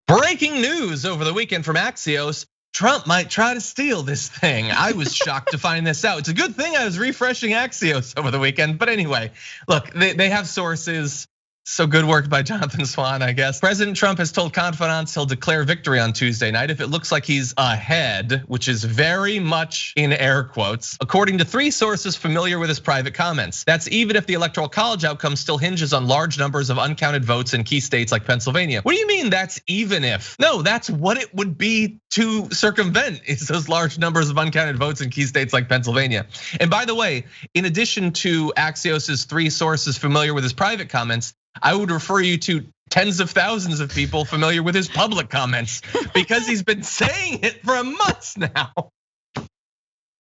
Breaking news over the weekend from Axios. Trump might try to steal this thing. I was shocked to find this out. It's a good thing I was refreshing Axios over the weekend. But anyway, look, they have sources. So good work by Jonathan Swan, I guess. President Trump has told confidants he'll declare victory on Tuesday night if it looks like he's ahead, which is very much in air quotes, according to 3 sources familiar with his private comments. That's even if the Electoral College outcome still hinges on large numbers of uncounted votes in key states like Pennsylvania. What do you mean that's even if? No, that's what it would be to circumvent, is those large numbers of uncounted votes in key states like Pennsylvania. And by the way, in addition to Axios's 3 sources familiar with his private comments, I would refer you to tens of thousands of people familiar with his public comments because he's been saying it for months now.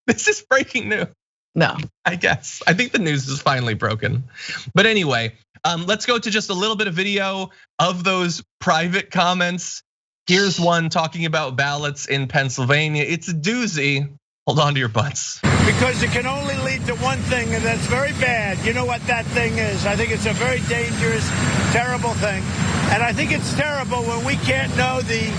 This is breaking news. No, I guess. I think the news is finally broken. But anyway, let's go to just a little bit of video of those private comments. Here's one talking about ballots in Pennsylvania. It's a doozy. Hold on to your butts. Because it can only lead to one thing, and that's very bad. You know what that thing is. I think it's a very dangerous, terrible thing. And I think it's terrible when we can't know the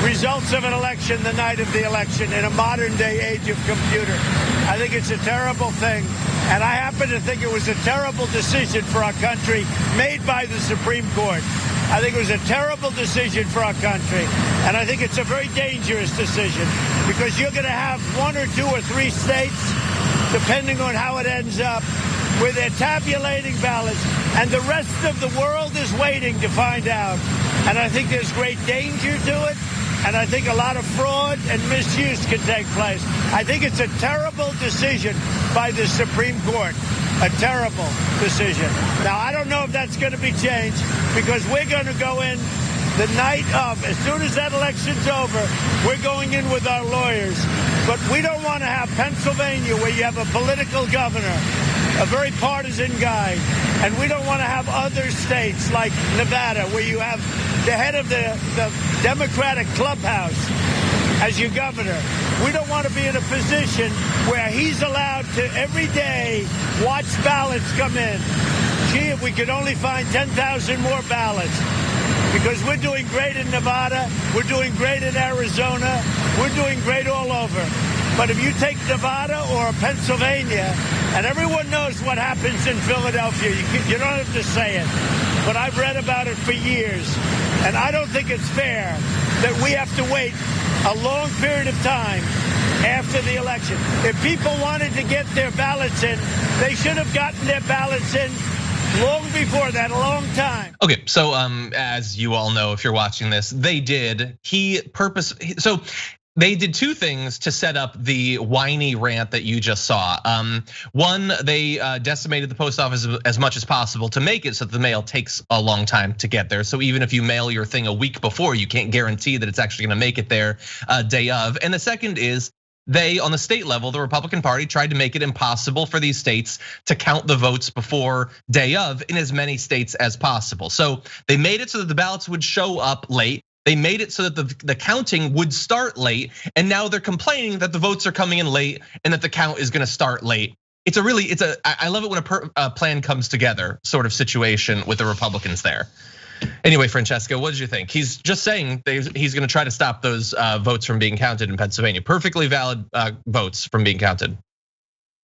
results of an election the night of the election in a modern day age of computer. I think it's a terrible thing. And I happen to think it was a terrible decision for our country made by the Supreme Court. I think it was a terrible decision for our country. And I think it's a very dangerous decision because you're going to have 1 or 2 or 3 states, depending on how it ends up, where they're tabulating ballots and the rest of the world is waiting to find out. And I think there's great danger to it. And I think a lot of fraud and misuse can take place. I think it's a terrible decision by the Supreme Court. A terrible decision. Now, I don't know if that's going to be changed because we're going to go in the night of, as soon as that election's over, we're going in with our lawyers. But we don't want to have Pennsylvania where you have a political governor, a very partisan guy. And we don't want to have other states like Nevada where you have the head of the Democratic clubhouse as your governor. We don't want to be in a position where he's allowed to every day watch ballots come in. Gee, if we could only find 10,000 more ballots. Because we're doing great in Nevada, we're doing great in Arizona, we're doing great all over. But if you take Nevada or Pennsylvania, and everyone knows what happens in Philadelphia, you don't have to say it, but I've read about it for years. And I don't think it's fair that we have to wait a long period of time after the election. If people wanted to get their ballots in, they should have gotten their ballots in long before that, a long time. Okay, so as you all know, if you're watching this, they did. So they did 2 things to set up the whiny rant that you just saw. One, they decimated the post office as much as possible to make it so that the mail takes a long time to get there. So even if you mail your thing a week before, you can't guarantee that it's actually gonna make it there day of. And the second is, they, on the state level, the Republican Party tried to make it impossible for these states to count the votes before day of in as many states as possible. So they made it so that the ballots would show up late. They made it so that the counting would start late. And now they're complaining that the votes are coming in late and that the count is gonna start late. I love it when a plan comes together sort of situation with the Republicans there. Anyway, Francesca, what did you think? He's just saying he's going to try to stop those votes from being counted in Pennsylvania. Perfectly valid votes from being counted.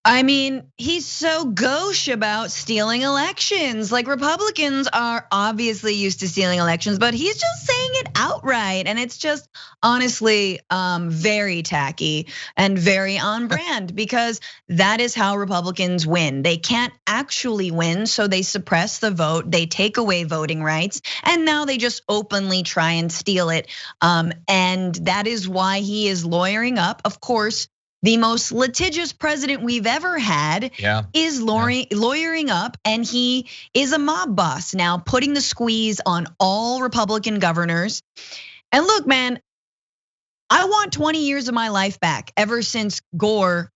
I mean, he's so gauche about stealing elections. Like Republicans are obviously used to stealing elections, but he's just saying it outright. And it's just honestly very tacky and very on brand because that is how Republicans win. They can't actually win, so they suppress the vote, they take away voting rights, and now they just openly try and steal it. And that is why he is lawyering up. Of course, the most litigious president we've ever had is lawyering up, and he is a mob boss now, putting the squeeze on all Republican governors. And look, man, I want 20 years of my life back ever since Gore,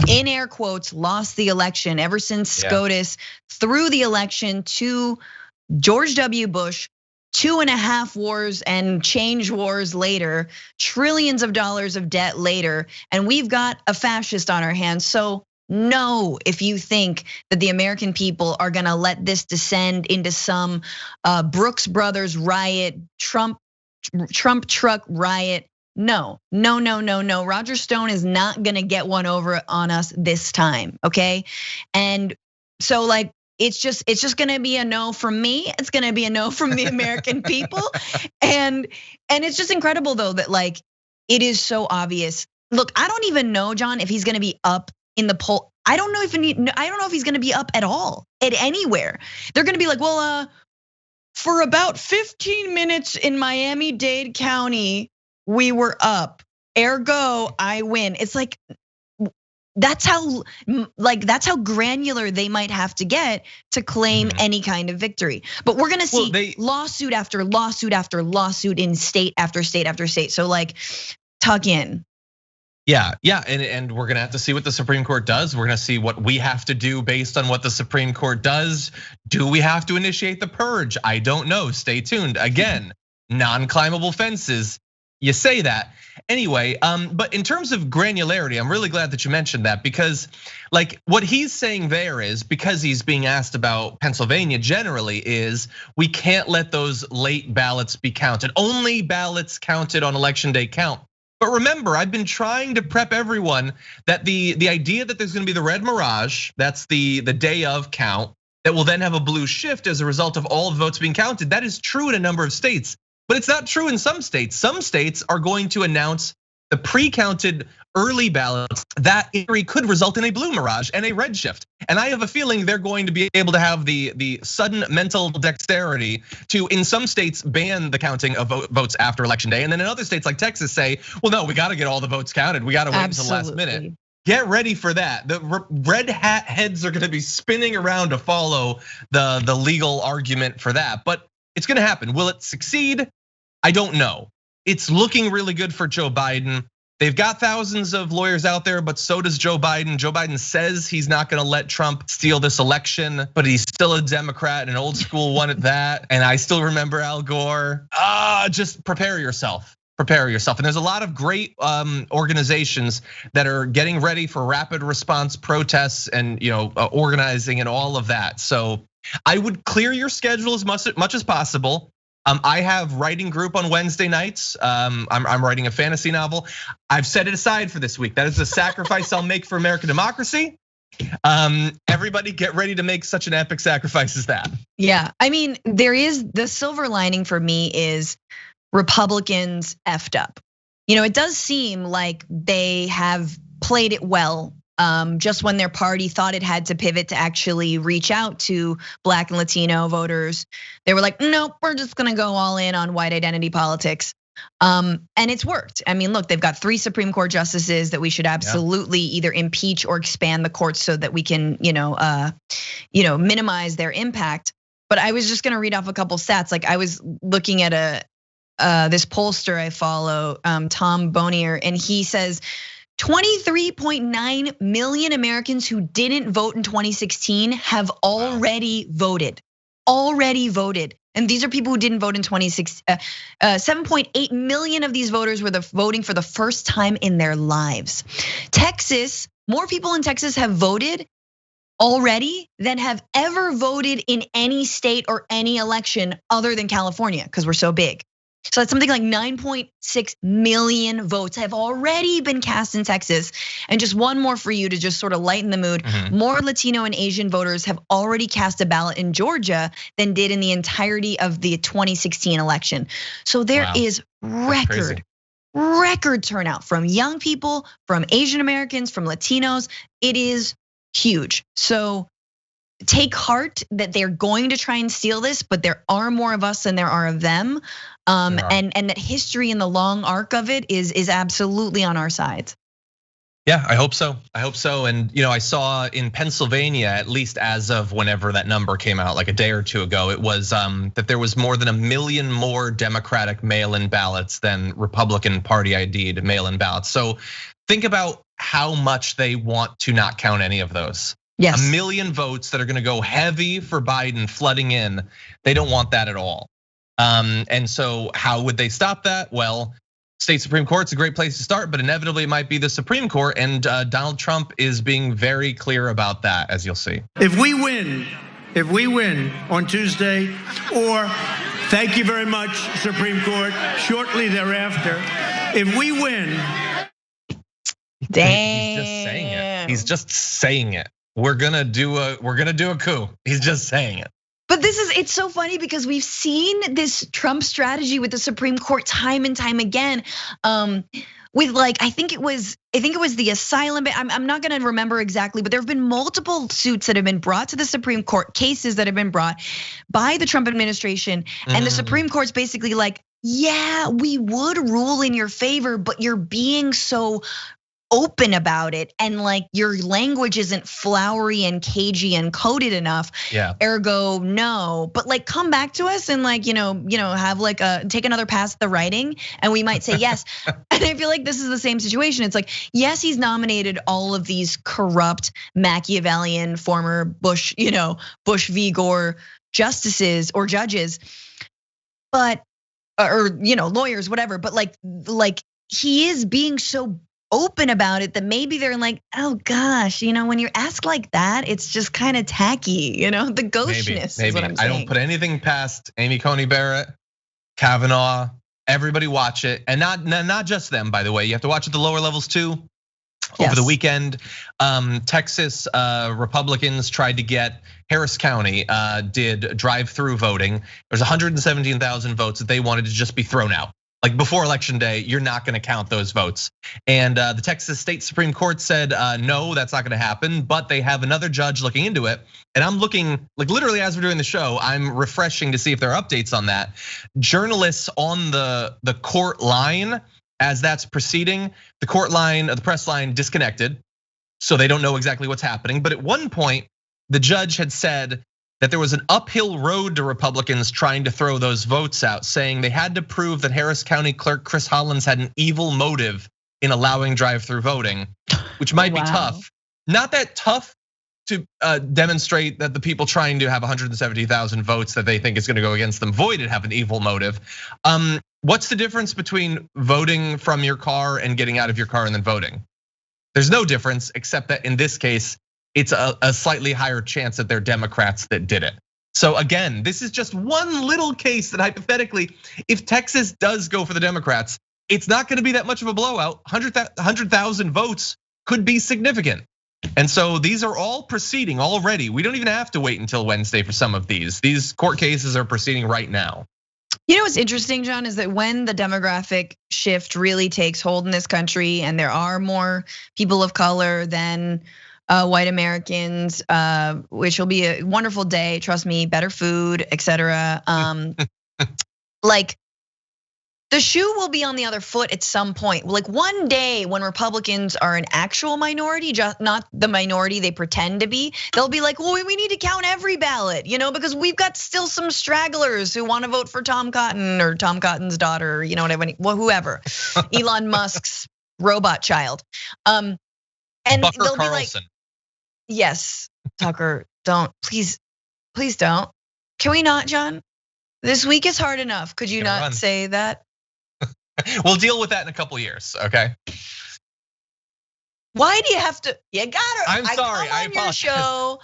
in air quotes, lost the election, ever since SCOTUS threw the election to George W. Bush. 2.5 wars and change wars later, trillions of dollars of debt later, and we've got a fascist on our hands. So no, if you think that the American people are gonna let this descend into some Brooks Brothers riot, Trump Trump truck riot. No. Roger Stone is not gonna get one over on us this time, okay? And so like, it's just gonna be a no from me. It's gonna be a no from the American people. And it's just incredible though that like, it is so obvious. Look, I don't even know, John, if he's gonna be up in the poll. I don't know if he's gonna be up at all, at anywhere. They're gonna be like, well, for about 15 minutes in Miami-Dade County, we were up. Ergo, I win. It's like, that's how granular they might have to get to claim any kind of victory. But we're gonna see lawsuit after lawsuit after lawsuit in state after state after state. So like, tuck in. Yeah, and we're gonna have to see what the Supreme Court does. We're gonna see what we have to do based on what the Supreme Court does. Do we have to initiate the purge? I don't know. Stay tuned. Again, non-climbable fences. You say that. Anyway, but in terms of granularity, I'm really glad that you mentioned that, because like what he's saying there is, because he's being asked about Pennsylvania generally, is we can't let those late ballots be counted. Only ballots counted on election day count. But remember, I've been trying to prep everyone that the idea that there's gonna be the red mirage, that's the day of count, that will then have a blue shift as a result of all the votes being counted. That is true in a number of states. But it's not true in some states. Some states are going to announce the pre-counted early ballots that could result in a blue mirage and a red shift. And I have a feeling they're going to be able to have the sudden mental dexterity to, in some states, ban the counting of votes after election day. And then in other states like Texas say, well, no, we gotta get all the votes counted. We gotta wait until the last minute. Get ready for that. The red hat heads are gonna be spinning around to follow the legal argument for that. But it's gonna happen. Will it succeed? I don't know. It's looking really good for Joe Biden. They've got thousands of lawyers out there, but so does Joe Biden. Joe Biden says he's not gonna let Trump steal this election, but he's still a Democrat, an old school one at that. And I still remember Al Gore. Just prepare yourself. Prepare yourself. And there's a lot of great organizations that are getting ready for rapid response protests and organizing and all of that. So I would clear your schedule as much as possible. I have writing group on Wednesday nights. I'm writing a fantasy novel. I've set it aside for this week. That is a sacrifice I'll make for American democracy. Everybody get ready to make such an epic sacrifice as that. Yeah, I mean, there is the silver lining for me is Republicans effed up. It does seem like they have played it well. Just when their party thought it had to pivot to actually reach out to Black and Latino voters, they were like, nope, we're just gonna go all in on white identity politics. And it's worked. I mean, look, they've got 3 Supreme Court justices that we should absolutely either impeach or expand the courts so that we can, minimize their impact. But I was just gonna read off a couple stats. Like I was looking at this pollster I follow, Tom Bonier, and he says 23.9 million Americans who didn't vote in 2016 have already voted. And these are people who didn't vote in 2016. 7.8 million of these voters were voting for the first time in their lives. Texas, more people in Texas have voted already than have ever voted in any state or any election other than California, because we're so big. So that's something like 9.6 million votes have already been cast in Texas. And just one more for you to just sort of lighten the mood. More Latino and Asian voters have already cast a ballot in Georgia than did in the entirety of the 2016 election. So there is record turnout from young people, from Asian Americans, from Latinos. It is huge. So take heart that they're going to try and steal this, but there are more of us than there are of them. And that history and the long arc of it is absolutely on our side. Yeah, I hope so. And I saw in Pennsylvania, at least as of whenever that number came out, like a day or two ago, it was that there was more than 1 million more Democratic mail-in ballots than Republican Party ID'd mail-in ballots. So think about how much they want to not count any of those. Yes. 1 million votes that are gonna go heavy for Biden flooding in. They don't want that at all. And so how would they stop that? Well, state Supreme Court's a great place to start, but inevitably it might be the Supreme Court, and Donald Trump is being very clear about that, as you'll see. If we win on Tuesday, or Thank you very much, Supreme Court. Shortly thereafter, if we win. Dang. He's just saying it. He's just saying it. We're gonna do a coup. He's just saying it. But it's so funny because we've seen this Trump strategy with the Supreme Court time and time again. With I think it was the asylum. I'm not gonna remember exactly, but there have been multiple suits that have been brought to the Supreme Court, cases that have been brought by the Trump administration, and the Supreme Court's basically like, yeah, we would rule in your favor, but you're being so open about it, and your language isn't flowery and cagey and coded enough. Yeah. Ergo, no. But come back to us and have take another pass at the writing, and we might say yes. And I feel like this is the same situation. It's yes, he's nominated all of these corrupt Machiavellian former Bush v. Gore justices or judges, but or lawyers, whatever. But he is being so open about it that maybe they're like, oh gosh, when you're asked like that, it's just kind of tacky, the gauchiness is what I'm saying. I don't put anything past Amy Coney Barrett, Kavanaugh, everybody watch it. And not just them, by the way, you have to watch at the lower levels too. Over the weekend, Texas Republicans tried to get Harris County did drive-through voting. There's 117,000 votes that they wanted to just be thrown out. Before election day, you're not gonna count those votes. And the Texas State Supreme Court said, no, that's not gonna happen, but they have another judge looking into it. And I'm looking, literally as we're doing the show, I'm refreshing to see if there are updates on that. Journalists on the court line, as that's proceeding, the court line, the press line disconnected. So they don't know exactly what's happening. But at one point, the judge had said that there was an uphill road to Republicans trying to throw those votes out, saying they had to prove that Harris County Clerk Chris Hollins had an evil motive in allowing drive-through voting, which might be tough. Not that tough to demonstrate that the people trying to have 170,000 votes that they think is gonna go against them voided have an evil motive. What's the difference between voting from your car and getting out of your car and then voting? There's no difference, except that in this case, it's a slightly higher chance that they're Democrats that did it. So again, this is just one little case that hypothetically, if Texas does go for the Democrats, it's not gonna be that much of a blowout. 100,000 votes could be significant. And so these are all proceeding already. We don't even have to wait until Wednesday for some of these. These court cases are proceeding right now. What's interesting, John, is that when the demographic shift really takes hold in this country and there are more people of color than white Americans, which will be a wonderful day, trust me, better food, etc. The shoe will be on the other foot at some point. One day when Republicans are an actual minority, just not the minority they pretend to be, they'll be like, well, we need to count every ballot, because we've got still some stragglers who want to vote for Tom Cotton or Tom Cotton's daughter, whoever, Elon Musk's robot child. And Tucker they'll Carlson. Be like, yes, Tucker, don't, please don't. Can we not, John? This week is hard enough. Could you not say that? We'll deal with that in a couple years, okay? Why do you have to? You gotta. I'm sorry. I come on your show.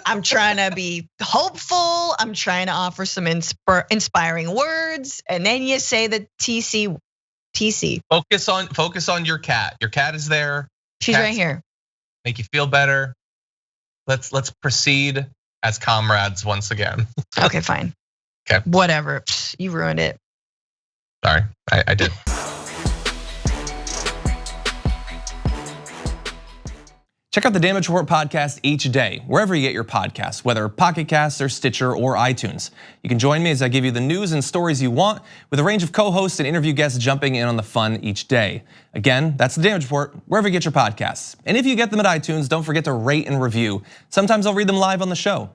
I'm trying to be hopeful. I'm trying to offer some inspiring words, and then you say the TC. Focus on your cat. Your cat is there. She's right here. Make you feel better. Let's proceed as comrades once again. Okay, fine. Okay. Whatever. You ruined it. Sorry, I did. Check out the Damage Report podcast each day, wherever you get your podcasts, whether Pocket Casts or Stitcher or iTunes. You can join me as I give you the news and stories you want, with a range of co-hosts and interview guests jumping in on the fun each day. Again, that's the Damage Report, wherever you get your podcasts. And if you get them at iTunes, don't forget to rate and review. Sometimes I'll read them live on the show.